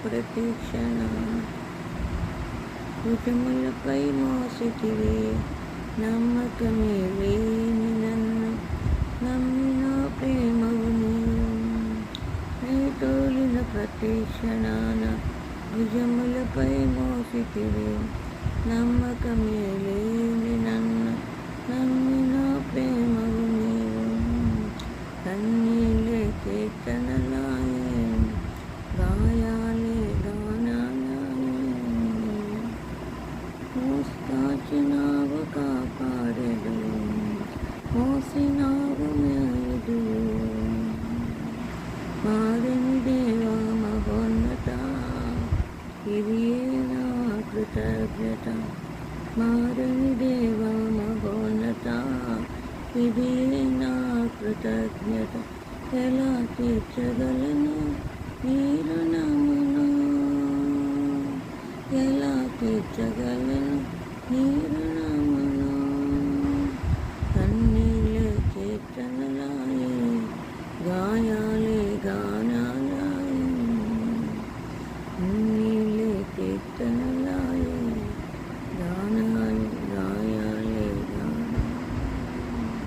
ప్రతిక్షణ భుజములపై మోసితివి నమ్మకమే లేని నన్ను నమ్మిన ప్రేమవు నీవు నీ తోలిన ప్రతిక్షణాన భుజములపై మోసితివి నమ్మకమే లేని నన్ను నమ్మిన ప్రేమవు నీవు కన్నీళ్ళే కీర్తనలాయే గాయాలే గానాలే మోస్తాచినావు కాపాడెడు మోసినావు మేడు మారని దేవా మహోన్నత ఇది నా కృతజ్ఞత మారని దేవా మహోన్నత ఇది నా కృతజ్ఞత ఎలా తీర్చగలను నీ రుణమును ఎలా తీర్చగలను